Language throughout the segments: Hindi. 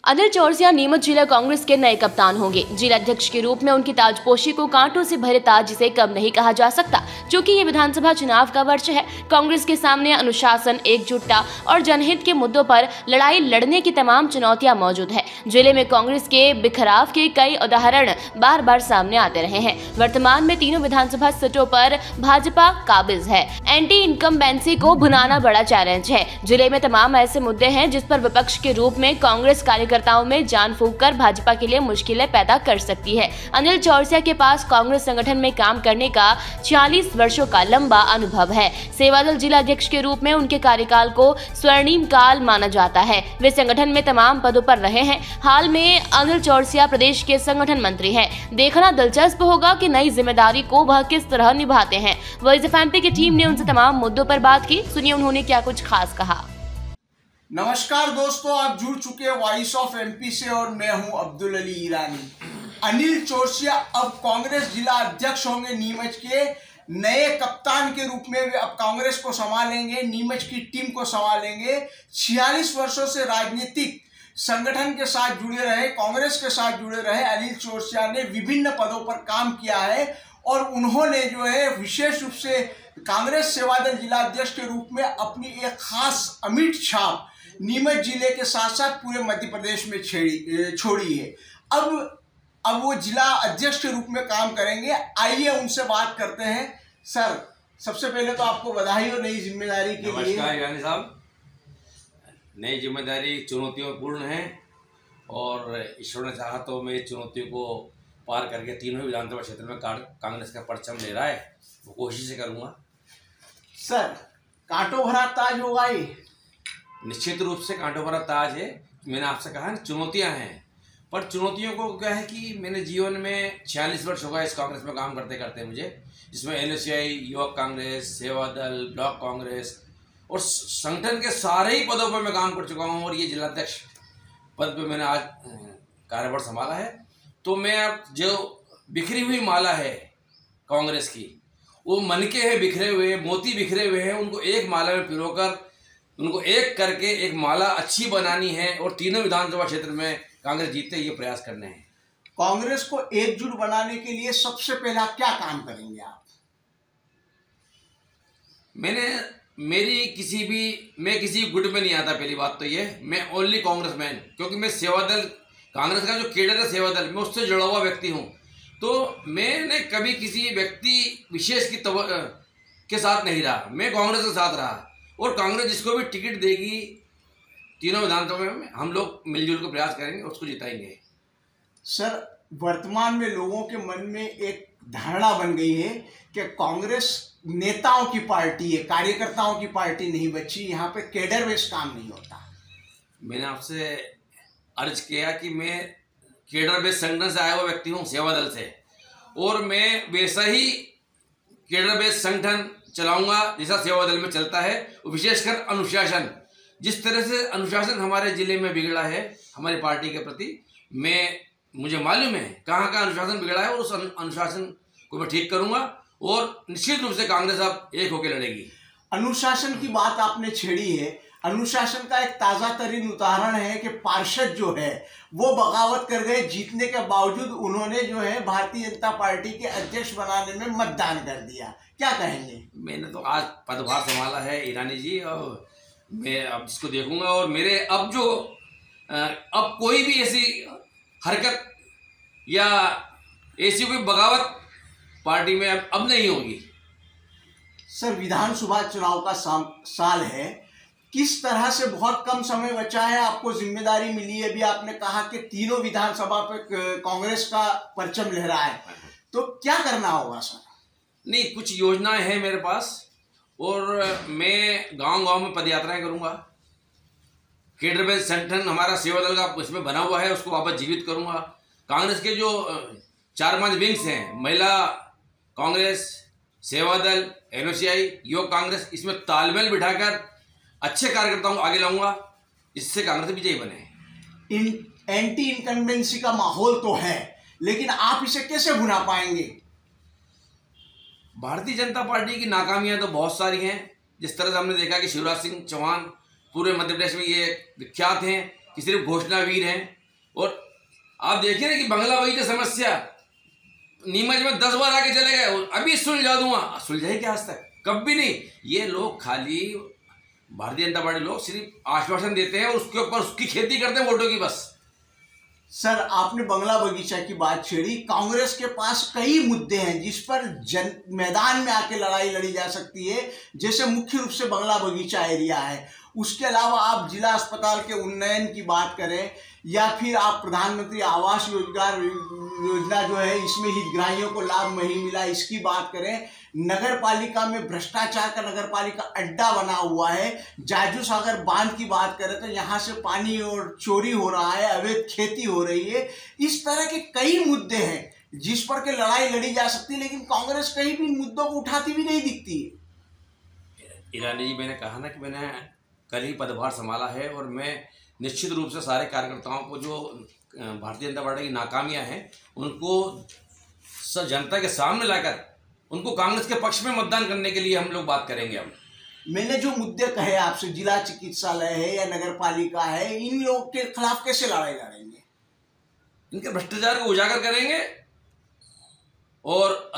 अनिल चौरसिया नीमच जिला कांग्रेस के नए कप्तान होंगे। जिला अध्यक्ष के रूप में उनकी ताजपोशी को कांटों से भरे ताज जिसे कम नहीं कहा जा सकता, क्योंकि ये विधानसभा चुनाव का वर्ष है। कांग्रेस के सामने अनुशासन, एकजुटता और जनहित के मुद्दों पर लड़ाई लड़ने की तमाम चुनौतियां मौजूद है। जिले में कांग्रेस के बिखराव के कई उदाहरण बार बार सामने आते रहे हैं। वर्तमान में तीनों विधानसभा सीटों पर भाजपा काबिज है। एंटी इनकम्बेंसी को भुनाना बड़ा चैलेंज है। जिले में तमाम ऐसे मुद्दे हैं जिस पर विपक्ष के रूप में कांग्रेस कार्यकर्ताओं में जान फूंककर भाजपा के लिए मुश्किलें पैदा कर सकती है। अनिल चौरसिया के पास कांग्रेस संगठन में काम करने का 40 वर्षों का लंबा अनुभव है। सेवादल जिला अध्यक्ष के रूप में उनके कार्यकाल को स्वर्णिम काल माना जाता है। वे संगठन में तमाम पदों पर रहे हैं। हाल में अनिल चौरसिया प्रदेश के संगठन मंत्री हैं। देखना दिलचस्प होगा कि नई जिम्मेदारी को वह किस तरह निभाते हैं। वॉइस ऑफ एमपी की टीम ने उनसे तमाम मुद्दों पर बात की। सुनिए उन्होंने क्या कुछ खास कहा। नमस्कार दोस्तों, आप जुड़ चुके हैं वॉइस ऑफ एमपी से और मैं हूं अब्दुल अली ईरानी। अनिल चौरसिया अब कांग्रेस जिला अध्यक्ष होंगे। नीमच के नए कप्तान के रूप में वे अब कांग्रेस को संभालेंगे, नीमच की टीम को संभालेंगे। 46 वर्षों से राजनीतिक संगठन के साथ जुड़े रहे, कांग्रेस के साथ जुड़े रहे अनिल चौरसिया ने विभिन्न पदों पर काम किया है और उन्होंने जो है विशेष रूप से कांग्रेस सेवादल जिला अध्यक्ष के रूप में अपनी एक खास अमिट छाप नीमच जिले के साथ साथ पूरे मध्य प्रदेश में छोड़ी है। अब वो जिला अध्यक्ष के रूप में काम करेंगे। आइए उनसे बात करते हैं। सर, सबसे पहले तो आपको बधाई हो नई जिम्मेदारी के लिए। नमस्कार ईरानी साहब। नई जिम्मेदारी चुनौतियों पूर्ण है और ईश्वर ने चाहा तो मैं चुनौतियों को पार करके तीनों विधानसभा क्षेत्र में कांग्रेस का परचम ले रहा है, वो कोशिश करूंगा। सर, कांटों भरा ताज होगा ये? निश्चित रूप से कांटों भरा ताज है। मैंने आपसे कहा ना, चुनौतियां हैं, पर चुनौतियों को क्या है कि मैंने जीवन में 46 वर्ष हो गए इस कांग्रेस में काम करते करते मुझे, जिसमें एनएसयूआई, युवक कांग्रेस, सेवादल, ब्लॉक कांग्रेस और संगठन के सारे ही पदों पर मैं काम कर चुका हूँ और ये जिलाध्यक्ष पद पर मैंने आज कार्यभार संभाला है। तो मैं अब जो बिखरी हुई माला है कांग्रेस की, वो मनके हैं बिखरे हुए, मोती बिखरे हुए हैं, उनको एक माला में पिरोकर उनको एक करके एक माला अच्छी बनानी है और तीनों विधानसभा क्षेत्र में कांग्रेस जीते ये प्रयास करने हैं। कांग्रेस को एकजुट बनाने के लिए सबसे पहला क्या काम करेंगे आप? मैं किसी गुट में नहीं आता। पहली बात तो ये, मैं ओनली कांग्रेसमैन, क्योंकि मैं सेवादल, कांग्रेस का जो केडर है सेवादल, मैं उससे जुड़ा हुआ व्यक्ति हूँ। तो मैंने कभी किसी व्यक्ति विशेष के साथ नहीं रहा, मैं कांग्रेस के साथ रहा और कांग्रेस जिसको भी टिकट देगी तीनों विधानसभा में हम लोग मिलजुल कर प्रयास करेंगे, उसको जिताएंगे। सर, वर्तमान में लोगों के मन में एक धारणा बन गई है कि कांग्रेस नेताओं की पार्टी है, कार्यकर्ताओं की पार्टी नहीं बची, यहाँ पे कैडर बेस्ड काम नहीं होता। मैंने आपसे अर्ज किया कि मैं कैडर बेस्ड संगठन से आया हुआ व्यक्ति हूँ, सेवादल से, और मैं वैसा ही कैडर बेस्ड संगठन चलाऊंगा जैसा सेवादल में चलता है। विशेषकर अनुशासन, जिस तरह से अनुशासन हमारे जिले में बिगड़ा है हमारी पार्टी के प्रति, मुझे मालूम है कहाँ कहाँ अनुशासन बिगड़ा है और उस अनुशासन को मैं ठीक करूंगा और निश्चित रूप से कांग्रेस अब एक होकर लड़ेगी। अनुशासन की बात आपने छेड़ी है। अनुशासन का एक ताजा तरीन उदाहरण है कि पार्षद जो है वो बगावत कर गए, जीतने के बावजूद उन्होंने जो है भारतीय जनता पार्टी के अध्यक्ष बनाने में मतदान कर दिया। क्या कहेंगे? मैंने तो आज पदभार संभाला है ईरानी जी, और मैं अब इसको देखूंगा और मेरे अब कोई भी ऐसी हरकत या ऐसी कोई बगावत पार्टी में अब नहीं होगी। सर, विधानसभा चुनाव का साल है, किस तरह से बहुत कम समय बचा है, आपको जिम्मेदारी मिली है। अभी आपने कहा कि तीनों विधानसभा पे कांग्रेस का परचम लहरा है, तो क्या करना होगा सर? नहीं, कुछ योजनाएं हैं मेरे पास और मैं गांव-गांव में पदयात्राएं करूंगा। केडर बेस्ड संगठन हमारा सेवादल का उसमें बना हुआ है, उसको वापस जीवित करूंगा। कांग्रेस के जो 4-5 विंग्स हैं, महिला कांग्रेस, सेवादल, एनएसयूआई, युवक कांग्रेस, इसमें तालमेल बिठाकर अच्छे कार्यकर्ताओं को आगे लाऊंगा, इससे कांग्रेस विजयी बने। एंटी इनकम्बेंसी का माहौल तो है, लेकिन आप इसे कैसे भुना पाएंगे? भारतीय जनता पार्टी की नाकामियां तो बहुत सारी हैं। जिस तरह से हमने देखा कि शिवराज सिंह चौहान पूरे मध्य प्रदेश में ये विख्यात हैं कि सिर्फ घोषणावीर हैं, और आप देखिए ना कि बंगला बगीचा समस्या नीमच में 10 बार आके चले गए, अभी सुलझा दूंगा, सुलझाई क्या आज तक? कभी नहीं। ये लोग खाली भारतीय जनता पार्टी लोग सिर्फ आश्वासन देते हैं और उसके ऊपर उसकी खेती करते हैं वोटों की बस। सर, आपने बंगला बगीचा की बात छेड़ी। कांग्रेस के पास कई मुद्दे हैं जिस पर मैदान में आके लड़ाई लड़ी जा सकती है, जैसे मुख्य रूप से बंगला बगीचा एरिया है। उसके अलावा आप जिला अस्पताल के उन्नयन की बात करें या फिर आप प्रधानमंत्री आवास योजना जो है इसमें हितग्राहियों को लाभ नहीं मिला इसकी बात करें, नगर पालिका में भ्रष्टाचार का नगर पालिका अड्डा बना हुआ है, जाजू सागर बांध की बात करें तो यहाँ से पानी और चोरी हो रहा है, अवैध खेती हो रही है। इस तरह के कई मुद्दे हैं जिस पर के लड़ाई लड़ी जा सकती है, लेकिन कांग्रेस कहीं भी मुद्दों को उठाती भी नहीं दिखती है। ईरानी जी, मैंने कहा ना कि मैंने कल ही पदभार संभाला है और मैं निश्चित रूप से सारे कार्यकर्ताओं को जो भारतीय जनता पार्टी की नाकामियां हैं उनको जनता के सामने लाकर उनको कांग्रेस के पक्ष में मतदान करने के लिए हम लोग बात करेंगे। अब मैंने जो मुद्दे कहे आपसे, जिला चिकित्सालय है या नगर पालिका है, इन लोगों के खिलाफ कैसे लड़ाई लड़ेंगे? इनके भ्रष्टाचार को उजागर करेंगे और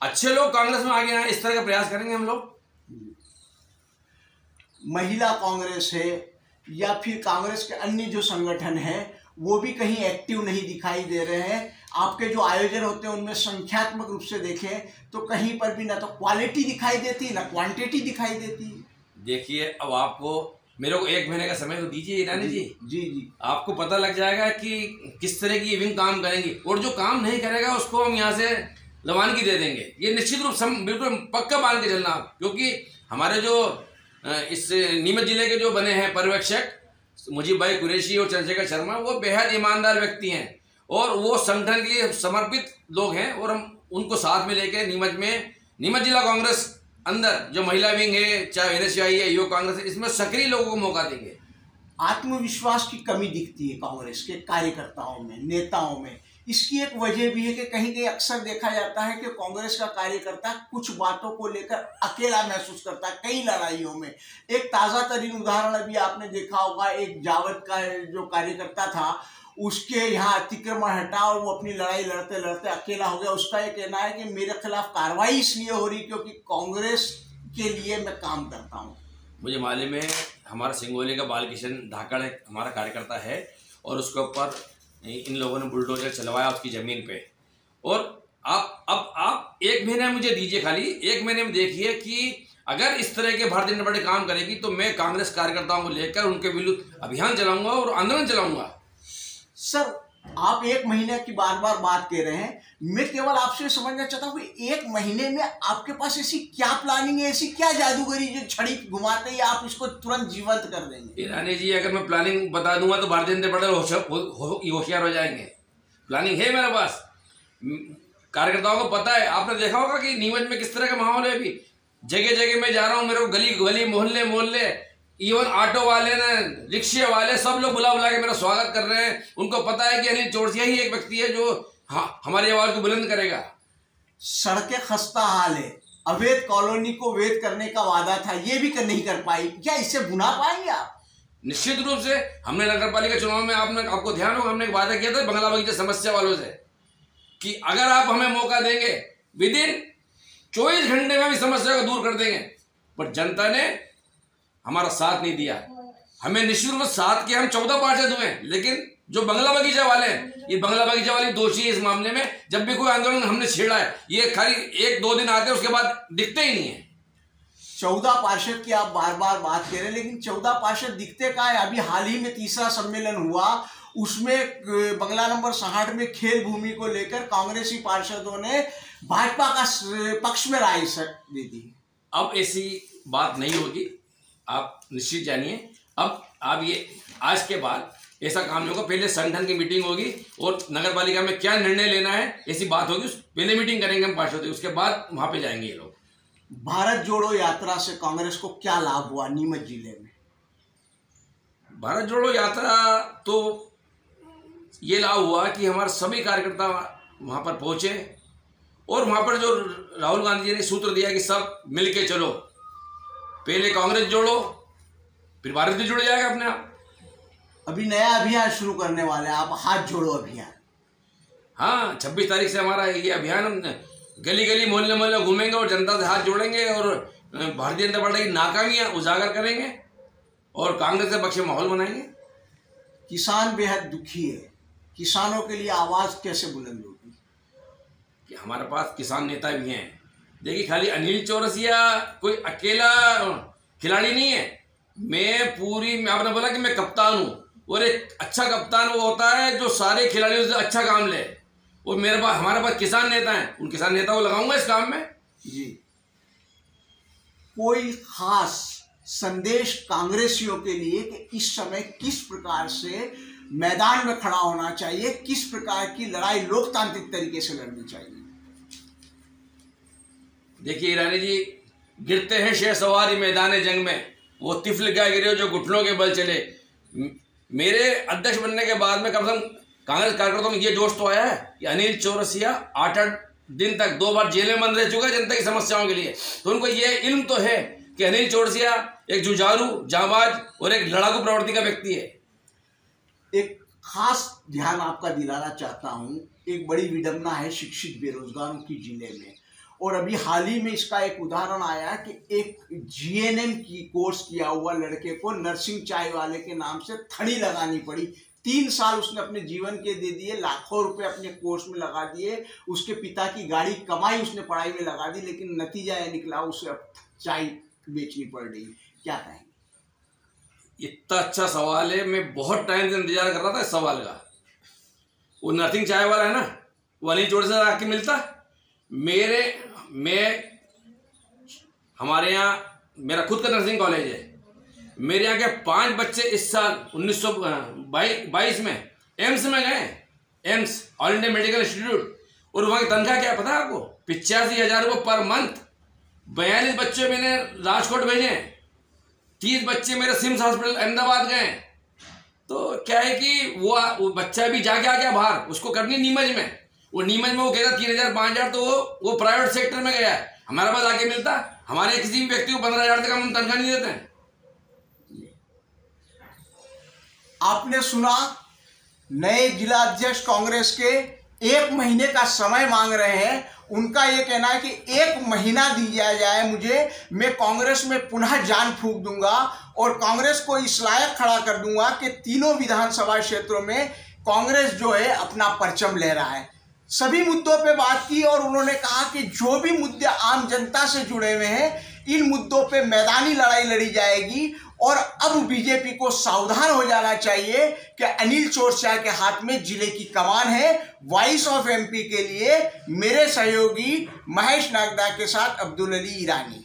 अच्छे लोग कांग्रेस में आगे आए, इस तरह का प्रयास करेंगे हम लोग। महिला कांग्रेस है या फिर कांग्रेस के अन्य जो संगठन है वो भी कहीं एक्टिव नहीं दिखाई दे रहे हैं। आपके जो आयोजन होते हैं उनमें संख्यात्मक रूप से देखें तो कहीं पर भी ना तो क्वालिटी दिखाई देती ना क्वांटिटी दिखाई देती। देखिए, अब आपको मेरे को 1 महीने का समय तो दीजिए ईरानी जी। जी जी, आपको पता लग जाएगा कि किस तरह की विंग काम करेंगी और जो काम नहीं करेगा उसको हम यहाँ से रवानगी दे देंगे। ये निश्चित रूप से बिल्कुल पक्का मान के चलना, क्योंकि हमारे जो इस नीमच जिले के जो बने हैं पर्यवेक्षक मुजीब भाई कुरैशी और चंद्रशेखर शर्मा, वो बेहद ईमानदार व्यक्ति हैं और वो संगठन के लिए समर्पित लोग हैं और हम उनको साथ में लेकर नीमच जिला कांग्रेस अंदर जो महिला विंग है, चाहे NSUI है, युवा कांग्रेस है, इसमें सक्रिय लोगों को मौका देंगे। आत्मविश्वास की कमी दिखती है कांग्रेस के कार्यकर्ताओं में, नेताओं में। इसकी एक वजह भी है कि कहीं कहीं अक्सर देखा जाता है कि कांग्रेस का कार्यकर्ता कुछ बातों को लेकर अकेला महसूस करता है कई लड़ाइयों में। एक ताज़ा तरीन उदाहरण अभी आपने देखा होगा, एक जावद का जो कार्यकर्ता था उसके यहाँ अतिक्रमण हटा और वो अपनी लड़ाई लड़ते लड़ते अकेला हो गया। उसका ये कहना है कि मेरे खिलाफ कार्रवाई इसलिए हो रही क्योंकि कांग्रेस के लिए मैं काम करता हूँ। मुझे मालूम है, हमारा सिंगोली का बालकिशन धाकड़ एक हमारा कार्यकर्ता है और उसके ऊपर इन लोगों ने बुलडोजर चलवाया उसकी ज़मीन पे। और आप 1 महीना मुझे दीजिए, खाली 1 महीने में देखिए कि अगर इस तरह के भारतीय जनता पार्टी काम करेगी तो मैं कांग्रेस कार्यकर्ताओं को लेकर उनके विरुद्ध अभियान चलाऊंगा और आंदोलन चलाऊंगा। सर, आप 1 महीने की बार बार बात कर रहे हैं, मैं केवल आपसे समझना चाहता हूँ कि 1 महीने में आपके पास ऐसी क्या प्लानिंग है, ऐसी क्या जादूगरी जो छड़ी घुमाते ही आप इसको तुरंत जीवंत कर देंगे? ईरानी जी, अगर मैं प्लानिंग बता दूंगा तो भारतीय जनता पार्टी होशियार हो जाएंगे। प्लानिंग है मेरे पास, कार्यकर्ताओं को पता है। आपने देखा होगा कि नीमच में किस तरह का माहौल है। अभी जगह जगह मैं जा रहा हूँ, मेरे को गली गली मोहल्ले इवन ऑटो वाले ने, रिक्शे वाले, सब लोग बुला बुला के मेरा स्वागत कर रहे हैं। उनको पता है कि अनिल चौरसिया ही एक व्यक्ति है जो हमारी आवाज को बुलंद करेगा। सड़कें खस्ता हाल है, अवैध कॉलोनी को वैध करने का वादा था, ये भी नहीं कर पाई, क्या इससे भुना पाएंगे आप? निश्चित रूप से हमने नगर पालिका चुनाव में आपको ध्यान होगा, हमने एक वादा किया था बंगला बगीचा समस्या वालों से कि अगर आप हमें मौका देंगे विदिन 24 घंटे में भी समस्या को दूर कर देंगे। पर जनता ने हमारा साथ नहीं दिया। हमें निश्चित रूप से साथ किया, हम 14 पार्षद हुए, लेकिन जो बंगला बगीचा वाले हैं, ये बंगला बगीचा वाले दोषी है इस मामले में। जब भी कोई आंदोलन हमने छेड़ा है, ये खाली 1-2 दिन आते हैं, उसके बाद दिखते ही नहीं है। 14 पार्षद की आप बार बार बात कर रहे हैं, लेकिन 14 पार्षद दिखते कहाँ है? अभी हाल ही में 3रा सम्मेलन हुआ, उसमें बंगला नंबर 66 में खेल भूमि को लेकर कांग्रेसी पार्षदों ने भाजपा का पक्ष में राय दे दी। अब ऐसी बात नहीं होगी, आप निश्चित जानिए। अब आप ये आज के बाद ऐसा काम नहीं होगा। पहले संगठन की मीटिंग होगी और नगर पालिका में क्या निर्णय लेना है ऐसी बात होगी, पहले मीटिंग करेंगे हम पार्षद, उसके बाद वहां पे जाएंगे ये लोग। भारत जोड़ो यात्रा से कांग्रेस को क्या लाभ हुआ नीमच जिले में? भारत जोड़ो यात्रा तो ये लाभ हुआ कि हमारे सभी कार्यकर्ता वहां पर पहुंचे और वहां पर जो राहुल गांधी जी ने सूत्र दिया कि सब मिलके चलो, पहले कांग्रेस जोड़ो फिर भारत भी जुड़ जाएगा अपने आप। अभी नया अभियान शुरू करने वाले हैं आप, हाथ जोड़ो अभियान। हाँ, 26 तारीख से हमारा ये अभियान, हम गली गली मोहल्ले मोहल्ले घूमेंगे और जनता से हाथ जोड़ेंगे और भारतीय जनता पार्टी की नाकामियां उजागर करेंगे और कांग्रेस के पक्ष में माहौल बनाएंगे। किसान बेहद दुखी है, किसानों के लिए आवाज कैसे बुलंद होगी? कि हमारे पास किसान नेता भी हैं। देखिए, खाली अनिल चौरसिया कोई अकेला खिलाड़ी नहीं है। मैं आपने बोला कि मैं कप्तान हूँ, और एक अच्छा कप्तान वो होता है जो सारे खिलाड़ियों से अच्छा काम ले। और हमारे पास किसान नेता हैं, उन किसान नेता को लगाऊंगा इस काम में। जी, कोई खास संदेश कांग्रेसियों के लिए कि इस समय किस प्रकार से मैदान में खड़ा होना चाहिए, किस प्रकार की लड़ाई लोकतांत्रिक तरीके से लड़नी चाहिए? देखिए ईरानी जी, गिरते हैं शेर सवारी मैदान जंग में, वो तिफल क्या गिरे जो घुटनों के बल चले। मेरे अध्यक्ष बनने के बाद में कम से कम कांग्रेस कार्यकर्ताओं में ये जोश तो आया है कि अनिल चौरसिया 8-8 दिन तक 2 बार जेल में बंद रह चुका है जनता की समस्याओं के लिए। तो उनको ये इल्म तो है कि अनिल चौरसिया एक जुझारू, जांबाज और एक लड़ाकू प्रवृत्ति का व्यक्ति है। एक खास ध्यान आपका दिलाना चाहता हूं, एक बड़ी विडंबना है शिक्षित बेरोजगारों की जिले में, और अभी हाल ही में इसका एक उदाहरण आया कि एक जीएनएम की कोर्स किया हुआ लड़के को नरसिंह चाय वाले के नाम से थड़ी लगानी पड़ी। 3 साल उसने अपने जीवन के दे दिए, लाखों रुपए अपने कोर्स में लगा दिए, उसके पिता की गाड़ी कमाई उसने पढ़ाई में लगा दी, लेकिन नतीजा यह निकला उसे अब चाय बेचनी पड़ रही। क्या कहेंगे? इतना अच्छा सवाल है, मैं बहुत टाइम से इंतजार कर रहा था इस सवाल का। वो नरसिंह चाय वाला है ना, वो अनिल चौरसिया से आके मिलता। हमारे यहाँ मेरा खुद का नर्सिंग कॉलेज है। मेरे यहाँ के 5 बच्चे इस साल 1922 में एम्स में गए, AIIMS all India medical institute, और वहाँ की तनख्वाह क्या पता है आपको? 85,000 रुपये पर मंथ। 42 बच्चे मैंने राजकोट भेजे, 30 बच्चे मेरे सिम्स हॉस्पिटल अहमदाबाद गए। तो क्या है कि वो बच्चा भी जाके आ गया बाहर, उसको करनी नीमच में, वो नीमच में वो कहता 3,000 5,000, तो वो प्राइवेट सेक्टर में गया है। हमारे पास आके मिलता, हमारे किसी भी व्यक्ति को 15,000 तक हम तनख्वाह नहीं देते हैं। आपने सुना, नए जिला अध्यक्ष कांग्रेस के 1 महीने का समय मांग रहे हैं। उनका ये कहना है कि 1 महीना दिया जाए मुझे, मैं कांग्रेस में पुनः जान फूंक दूंगा और कांग्रेस को इस लायक खड़ा कर दूंगा कि तीनों विधानसभा क्षेत्रों में कांग्रेस जो है अपना परचम ले रहा है। सभी मुद्दों पे बात की और उन्होंने कहा कि जो भी मुद्दे आम जनता से जुड़े हुए हैं, इन मुद्दों पे मैदानी लड़ाई लड़ी जाएगी। और अब बीजेपी को सावधान हो जाना चाहिए कि अनिल चौरसिया के हाथ में जिले की कमान है। वॉइस ऑफ एमपी के लिए मेरे सहयोगी महेश नागदा के साथ अब्दुल अली ईरानी।